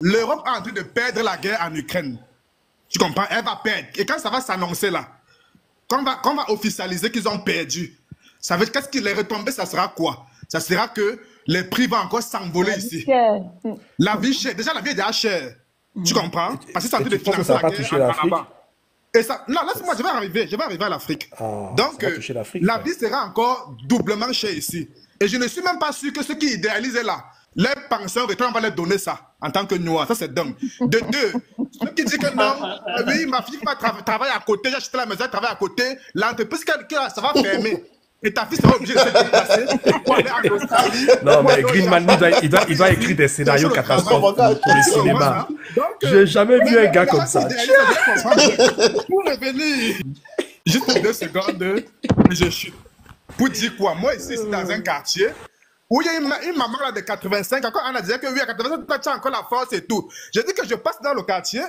l'Europe est en train de perdre la guerre en Ukraine. Tu comprends? Elle va perdre. Et quand ça va s'annoncer là, quand on va officialiser qu'ils ont perdu, ça veut dire qu'est-ce qui les retombées, ça sera quoi? Ça sera que les prix vont encore s'envoler ici. La vie chère. Déjà, la vie est déjà chère. Tu comprends? Parce que c'est en train de financer la guerre en bas. Et ça, non, laisse-moi, je vais arriver à l'Afrique. Donc, la vie sera encore doublement chère ici. Et je ne suis même pas sûr que ceux qui idéalisent là, les pensions retraite, on va leur donner ça en tant que noir. Ça, c'est dingue. De deux, ceux qui disent que non, oui, ma fille va travailler à côté, j'ai acheté la maison, elle travaille à côté, l'entreprise, ça va fermer. Et ta fille sera obligée de se déplacer pour aller en Australie. Non, mais Greenman, il doit écrire des scénarios catastrophes pour le cinéma. Je n'ai jamais vu un gars comme ça. Pour revenir, juste 2 secondes, je chute. Pour dire quoi? Moi, ici, c'est dans un quartier où il y a une maman là de 85. Encore, on a dit que oui, à 85, tu as encore la force et tout. Je dis que je passe dans le quartier.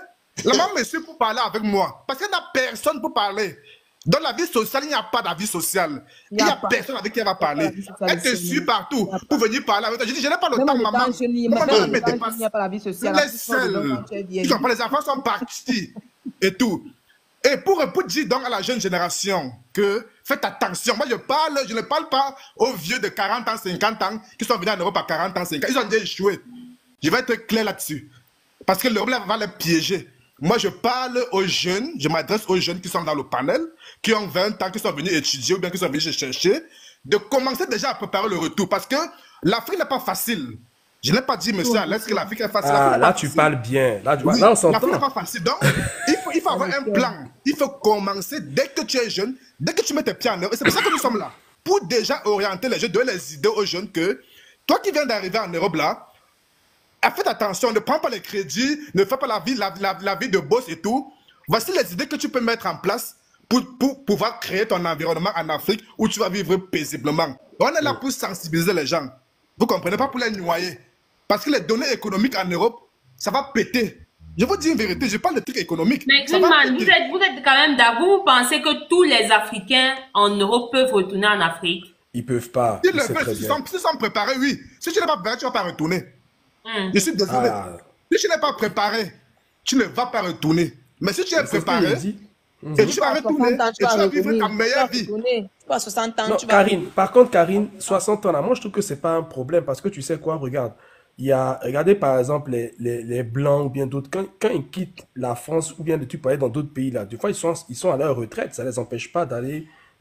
La maman me suit pour parler avec moi. Parce qu'il n'y a personne pour parler. Dans la vie sociale, il n'y a pas d'avis social. Il n'y a personne avec qui elle va parler. Elle te suit partout pour venir parler avec toi. Je dis, je n'ai pas le temps, maman. Il n'y a pas d'avis social. Les seuls. Les enfants sont partis et tout. Et pour dire donc à la jeune génération que faites attention. Moi, je ne parle pas aux vieux de 40 ans, 50 ans qui sont venus en Europe à 40 ans, 50 ans. Ils ont déjà échoué. Je vais être clair là-dessus. Parce que l'Europe va les piéger. Moi, je parle aux jeunes, je m'adresse aux jeunes qui sont dans le panel, qui ont 20 ans, qui sont venus étudier ou bien qui sont venus chercher, de commencer déjà à préparer le retour. Parce que l'Afrique n'est pas facile. Je n'ai pas dit, monsieur Alex, que l'Afrique est facile. Ah, là, tu parles bien. Là, oui, on s'entend. l'Afrique n'est pas facile. Donc, il faut avoir un plan. Il faut commencer dès que tu es jeune, dès que tu mets tes pieds en Europe. Et c'est pour ça que nous sommes là. Pour déjà orienter les jeunes, donner les idées aux jeunes que, toi qui viens d'arriver en Europe là, faites attention, ne prends pas les crédits, ne fais pas la vie de boss et tout. Voici les idées que tu peux mettre en place pour pouvoir créer ton environnement en Afrique où tu vas vivre paisiblement. On est là pour sensibiliser les gens. Vous comprenez, pas pour les noyer. Parce que les données économiques en Europe, ça va péter. Je vous dis une vérité, je parle de trucs économiques. Mais Greenman, vous êtes quand même d'accord. Vous pensez que tous les Africains en Europe peuvent retourner en Afrique? Ils peuvent pas. S'ils sont préparés, oui. Si tu n'es pas préparé, tu ne vas pas retourner. Je suis désolé. Si tu n'es pas préparé, tu ne vas pas retourner. Mais si tu es préparé, et tu vas retourner, et tu vas vivre ta meilleure vie. À 60 ans, non, Karine, par contre, Karine, 60 ans là, moi je trouve que c'est pas un problème parce que tu sais quoi, regarde, regardez par exemple les Blancs ou bien d'autres, quand ils quittent la France ou bien tu peux aller dans d'autres pays là, des fois ils sont à leur retraite, ça les empêche pas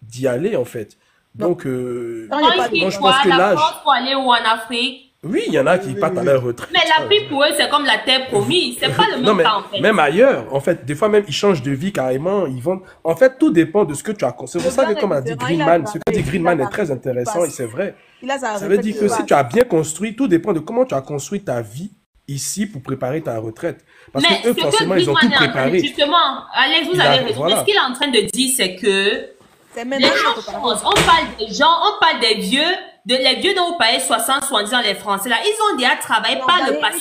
d'y aller en fait. Donc, moi je pense que l'âge. Pour aller où en Afrique? Oui, il y en a qui partent à leur retraite. Mais l'Afrique pour eux, c'est comme la terre promise. C'est pas le même cas, en fait. Même ailleurs, en fait, des fois même, ils changent de vie carrément. Ils vont... En fait, tout dépend de ce que tu as construit. C'est pour ça que, comme a dit Greenman, ce que dit Greenman est très intéressant et c'est vrai. Ça veut dire que si tu as bien construit, tout dépend de comment tu as construit ta vie ici pour préparer ta retraite. Parce que eux, forcément, ils ont tout préparé. Justement, Alex, vous avez raison. Ce qu'il est en train de dire, c'est que on parle des gens, on parle des vieux. Les vieux dont vous parlez 60, 70 ans, les Français, là, ils ont déjà travaillé par le passé,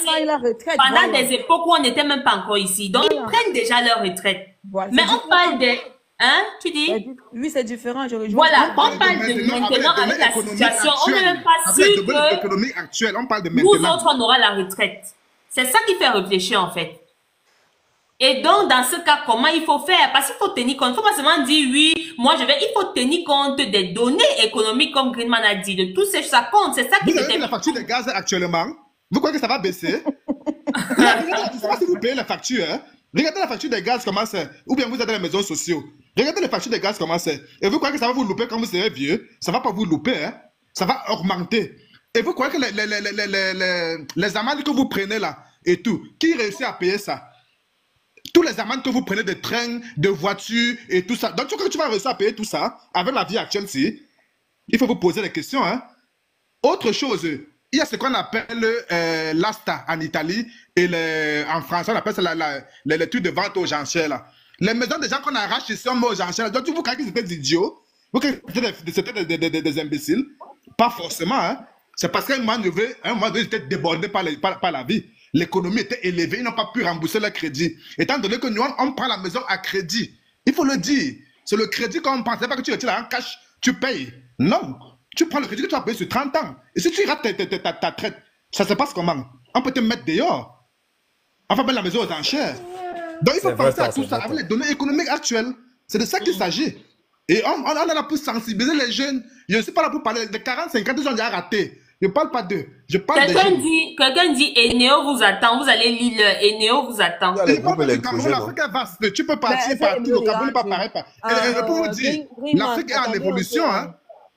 pendant des époques où on n'était même pas encore ici. Donc, ils prennent déjà leur retraite. Mais on parle des... Hein, tu dis? Oui, c'est différent. Voilà, on parle de maintenant avec la situation. On n'est même pas sûr que on parle de nous autres, on aura la retraite. C'est ça qui fait réfléchir, en fait. Et donc, dans ce cas, comment il faut faire? Parce qu'il faut tenir compte. Il ne faut pas seulement dire, oui, il faut tenir compte des données économiques, comme Greenman a dit, de tout ça compte. C'est ça qui vous avez la facture de gaz actuellement. Vous croyez que ça va baisser? Je ne sais pas si vous payez la facture. Hein? Regardez la facture de gaz, comment c'est. Ou bien vous êtes dans les maisons sociales. Regardez la facture de gaz, comment c'est. Et vous croyez que ça va vous louper quand vous serez vieux? Ça ne va pas vous louper. Hein? Ça va augmenter. Et vous croyez que les amendes que vous prenez là, et tout, qui réussit à payer ça? Tous les amendes que vous prenez de trains, de voitures et tout ça. Donc, tu crois que tu vas réussir à payer tout ça avec la vie actuelle, si? Il faut vous poser des questions. Hein? Autre chose, il y a ce qu'on appelle l'asta en Italie et en France, on appelle ça les trucs de vente aux enchères. Là. Les maisons des gens qu'on arrache ici, on met aux enchères. Donc, vous croyez que c'était des idiots? Vous croyez que c'était des imbéciles? Pas forcément. Hein? C'est parce qu'à un moment donné, ils étaient débordés par la vie. L'économie était élevée, ils n'ont pas pu rembourser leur crédit. Étant donné que nous, on prend la maison à crédit. Il faut le dire. C'est le crédit qu'on prend. C'est pas que tu retires en cash, tu payes. Non. Tu prends le crédit que tu as payé sur 30 ans. Et si tu rates ta traite, ça se passe comment? On peut te mettre dehors. Enfin, ben, la maison aux enchères. Donc, il faut penser à tout ça avec les données économiques actuelles. C'est de ça qu'il s'agit. Et on est là pour sensibiliser les jeunes. Je ne suis pas là pour parler des 40, 50 ils ont déjà raté. Je ne parle pas d'eux. Je parle des jeunes. Quelqu'un dit Eneo vous attend. Vous allez lire Eneo vous attend. L'Afrique est vaste. Tu peux partir partout. Le Cameroun n'est pas pareil. Et pour vous dire, l'Afrique est en évolution.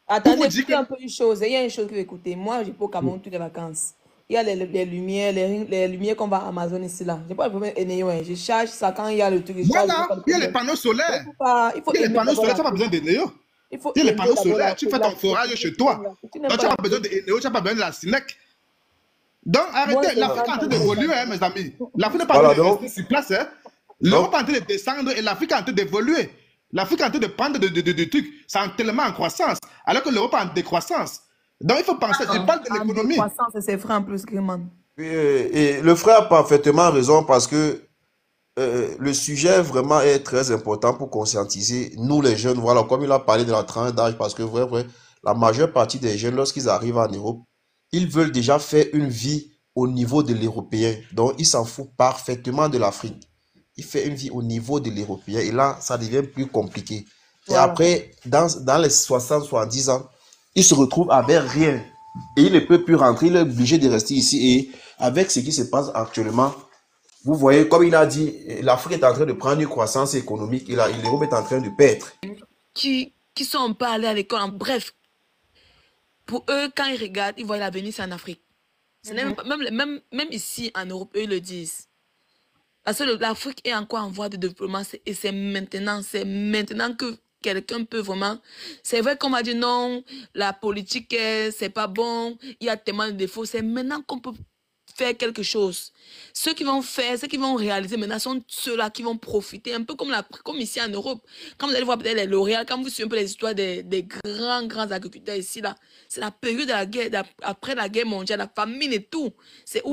Attendez, écoutez un peu une chose. Il y a une chose que vous écoutez. Moi, je vais au Cameroun toutes les vacances. Il y a les lumières qu'on va à Amazon ici là. Je n'ai pas le problème Eneo. Je charge ça quand il y a le truc. Voilà, il y a les panneaux solaires. Il y a les panneaux solaires, tu n'as pas besoin d'Eneo. Il y a les panneaux solaires, tu fais ton forage chez toi. Donc tu n'as pas besoin d'Eneo, tu n'as pas besoin de la SINEC. Donc arrêtez, l'Afrique est en train d'évoluer, mes amis. L'Afrique n'est pas en train de rester sur place. L'Europe est en train de descendre et l'Afrique est en train d'évoluer. L'Afrique est en train de prendre des trucs. C'est tellement en croissance, alors que l'Europe est en décroissance. Donc il faut penser, je parle de l'économie. Croissance, c'est frère en plus, Griman. Et le frère a parfaitement raison parce que le sujet vraiment est très important pour conscientiser nous les jeunes. Voilà, comme il a parlé de la tranche d'âge, parce que vrai, la majeure partie des jeunes, lorsqu'ils arrivent en Europe, ils veulent déjà faire une vie au niveau de l'Européen. Donc ils s'en foutent parfaitement de l'Afrique. Il fait une vie au niveau de l'Européen et là, ça devient plus compliqué. Voilà. Et après, dans les 60-70 ans, il se retrouve avec rien. Et il ne peut plus rentrer, il est obligé de rester ici. Et avec ce qui se passe actuellement, vous voyez, comme il a dit, l'Afrique est en train de prendre une croissance économique et l'Europe est en train de perdre. Qui sont pas allés à l'école, en bref. Pour eux, quand ils regardent, ils voient l'avenir, c'est en Afrique. Même ici, en Europe, eux, ils le disent. Parce que l'Afrique est encore en voie de développement et c'est maintenant que quelqu'un peut vraiment... C'est vrai qu'on m'a dit non, la politique, c'est pas bon, il y a tellement de défauts. C'est maintenant qu'on peut faire quelque chose. Ceux qui vont faire, ceux qui vont réaliser maintenant sont ceux-là qui vont profiter, un peu comme ici en Europe. Quand vous allez voir peut-être les L'Oréal, quand vous suivez un peu les histoires des grands agriculteurs ici, là, c'est la période de la guerre, après la guerre mondiale, la famine et tout. C'est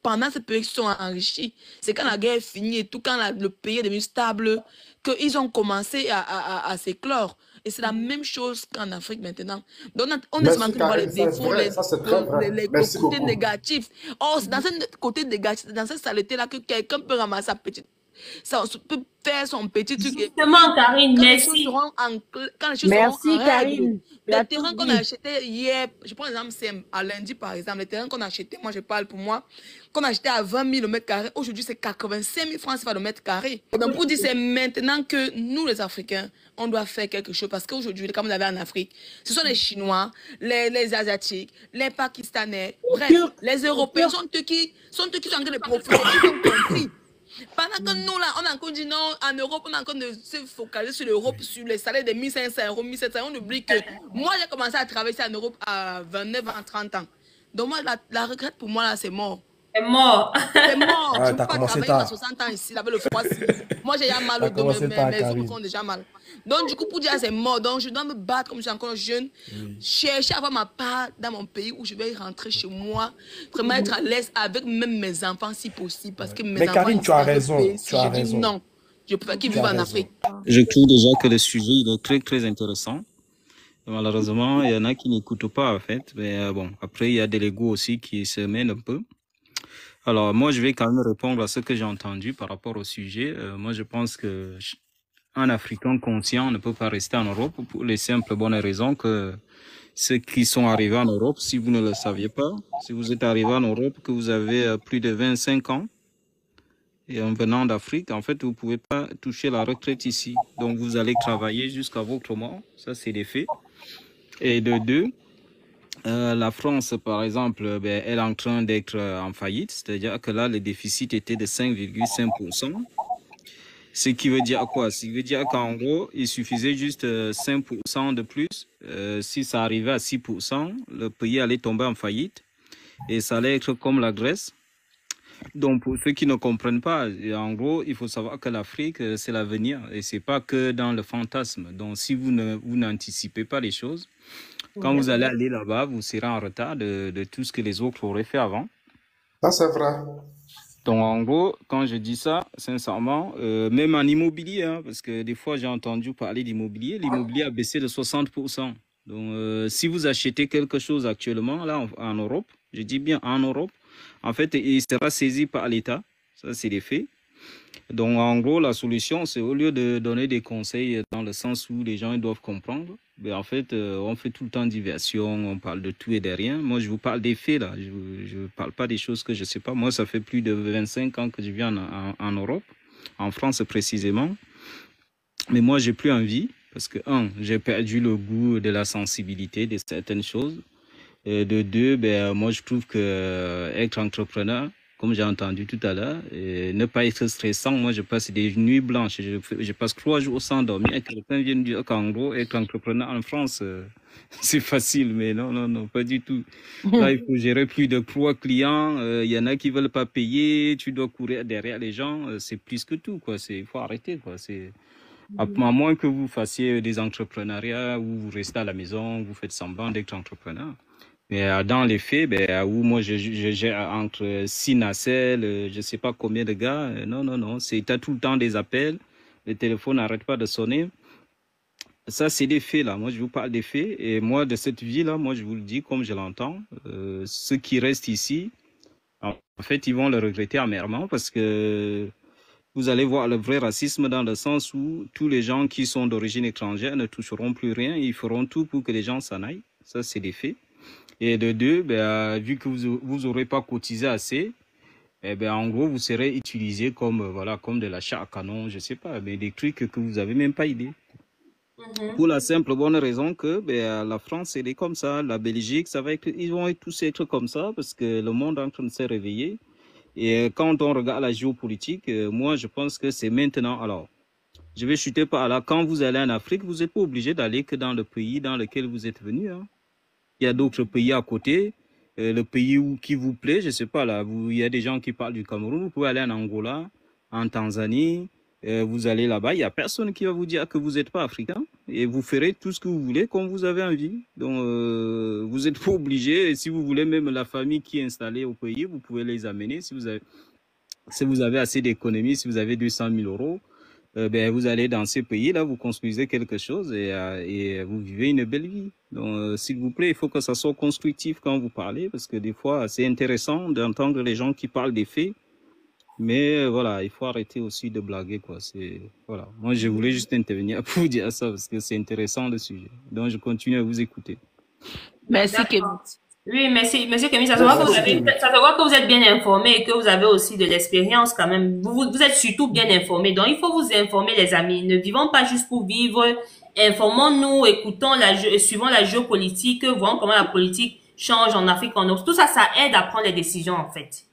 pendant cette période qu'ils sont enrichis. C'est quand la guerre est finie et tout, quand le pays est devenu stable, qu'ils ont commencé à s'éclore. Et c'est la même chose qu'en Afrique maintenant. Donc, on est en train de voir les défauts, les côtés négatifs. Or, c'est dans ce côté négatif, dans cette saleté-là, que quelqu'un peut ramasser sa petite... Ça peut faire son petit truc. Justement, Karine, merci. Quand les choses seront en règle, les terrains qu'on a achetés hier, je prends l'exemple, c'est à lundi par exemple, les terrains qu'on a achetés, moi je parle pour moi, qu'on a acheté à 20 000 le mètre carré, aujourd'hui c'est 85 000 francs le mètre carré. Donc pour dire, c'est maintenant que nous les Africains, on doit faire quelque chose parce qu'aujourd'hui, comme vous avez en Afrique, ce sont les Chinois, les Asiatiques, les Pakistanais, bref, les Européens sont eux qui sont en train de profiter. Pendant que nous, là, on a encore dit non, en Europe, on a encore de se focaliser sur l'Europe, sur les salaires de 1 500 €, 1 700 €. On oublie que moi, j'ai commencé à travailler en Europe à 29 ans, 30 ans. Donc, moi, la regrette pour moi, là, c'est mort. C'est mort. C'est mort. Ah, je ne peux pas travailler à 60 ans ici, avec le froid. Moi, j'ai déjà mal au dos, mes os me font déjà mal. Donc, du coup, pour dire c'est mort. Donc, je dois me battre comme je suis encore jeune. Chercher à avoir ma part dans mon pays où je vais rentrer chez moi. Vraiment être à l'aise avec même mes enfants si possible. Parce que mes enfants, Karine, tu as raison. Tu as raison. Non, je préfère qu'ils vivent en Afrique. Je trouve déjà que le sujet il est très, très intéressant. Malheureusement, il y en a qui n'écoutent pas, en fait. Mais bon, après, il y a des légos aussi qui se mènent un peu. Alors, moi, je vais quand même répondre à ce que j'ai entendu par rapport au sujet. Moi, je pense que un Africain conscient ne peut pas rester en Europe pour les simples bonnes raisons que ceux qui sont arrivés en Europe, si vous ne le saviez pas, si vous êtes arrivé en Europe, que vous avez plus de 25 ans, et en venant d'Afrique, en fait, vous ne pouvez pas toucher la retraite ici. Donc, vous allez travailler jusqu'à votre mort. Ça, c'est des faits. Et de deux, la France, par exemple, elle est en train d'être en faillite. C'est-à-dire que là, le déficit était de 5,5%. Ce qui veut dire quoi? Ce qui veut dire qu'en gros, il suffisait juste 5% de plus. Si ça arrivait à 6%, le pays allait tomber en faillite. Et ça allait être comme la Grèce. Donc, pour ceux qui ne comprennent pas, en gros, il faut savoir que l'Afrique, c'est l'avenir. Et ce n'est pas que dans le fantasme. Donc, si vous n'anticipez pas les choses, quand vous allez aller là-bas, vous serez en retard de tout ce que les autres auraient fait avant. Ça, c'est vrai. Donc, en gros, quand je dis ça, sincèrement, même en immobilier, hein, parce que des fois, j'ai entendu parler d'immobilier, l'immobilier a baissé de 60%. Donc, si vous achetez quelque chose actuellement, là, en Europe, je dis bien en Europe, en fait, il sera saisi par l'État. Ça, c'est des faits. Donc, en gros, la solution, c'est au lieu de donner des conseils dans le sens où les gens ils doivent comprendre, mais en fait, on fait tout le temps diversion, on parle de tout et de rien. Moi, je vous parle des faits, là. Je ne parle pas des choses que je ne sais pas. Moi, ça fait plus de 25 ans que je vis en Europe, en France précisément. Mais moi, j'ai plus envie parce que, j'ai perdu le goût de la sensibilité de certaines choses. De deux, moi, je trouve que être entrepreneur, comme j'ai entendu tout à l'heure, ne pas être stressant. Moi, je passe des nuits blanches. Je passe 3 jours sans dormir. Et quelqu'un vient me dire qu'en gros, être entrepreneur en France, c'est facile. Mais non, pas du tout. Là, il faut gérer plus de 3 clients. Il y en a qui veulent pas payer. Tu dois courir derrière les gens. C'est plus que tout, quoi. Il faut arrêter, quoi. À moins que vous fassiez des entrepreneuriats où vous restez à la maison, vous faites semblant d'être entrepreneur. Mais dans les faits, où moi je gère entre 6 nacelles, je ne sais pas combien de gars. Non. Tu as tout le temps des appels, le téléphone n'arrête pas de sonner. Ça, c'est des faits, là. Moi, je vous parle des faits. Et moi, de cette vie-là, moi, je vous le dis comme je l'entends. Ceux qui restent ici, en fait, ils vont le regretter amèrement parce que vous allez voir le vrai racisme dans le sens où tous les gens qui sont d'origine étrangère ne toucheront plus rien. Ils feront tout pour que les gens s'en aillent. Ça, c'est des faits. Et de deux, vu que vous n'aurez pas cotisé assez, en gros, vous serez utilisé comme, comme de la chair à canon, je ne sais pas, mais des trucs que vous n'avez même pas idée. Pour la simple bonne raison que la France, elle est comme ça, la Belgique, ils vont tous être comme ça parce que le monde est en train de se réveiller. Et quand on regarde la géopolitique, moi, je pense que c'est maintenant. Alors, je vais chuter par là. Quand vous allez en Afrique, vous n'êtes pas obligé d'aller que dans le pays dans lequel vous êtes venu. Hein. Il y a d'autres pays à côté. Le pays qui vous plaît, je ne sais pas, là, il y a des gens qui parlent du Cameroun. Vous pouvez aller en Angola, en Tanzanie. Vous allez là-bas, il n'y a personne qui va vous dire que vous n'êtes pas africain. Et vous ferez tout ce que vous voulez comme vous avez envie. Donc, vous n'êtes pas obligé. Et si vous voulez, même la famille qui est installée au pays, vous pouvez les amener. Si vous avez assez d'économies, si vous avez 200 000 euros, vous allez dans ces pays-là, vous construisez quelque chose et vous vivez une belle vie. Donc, s'il vous plaît, il faut que ça soit constructif quand vous parlez, parce que des fois, c'est intéressant d'entendre les gens qui parlent des faits, mais voilà, il faut arrêter aussi de blaguer, quoi. Voilà. Moi, je voulais juste intervenir pour vous dire ça, parce que c'est intéressant le sujet. Donc, je continue à vous écouter. Merci, Kevin. Oui, merci, monsieur Kemi. Ça se voit que vous êtes bien informé et que vous avez aussi de l'expérience quand même. Vous êtes surtout bien informé. Donc, il faut vous informer, les amis. Ne vivons pas juste pour vivre. Informons-nous, suivons la géopolitique, voyons comment la politique change en Afrique, en Europe. Tout ça, ça aide à prendre les décisions, en fait.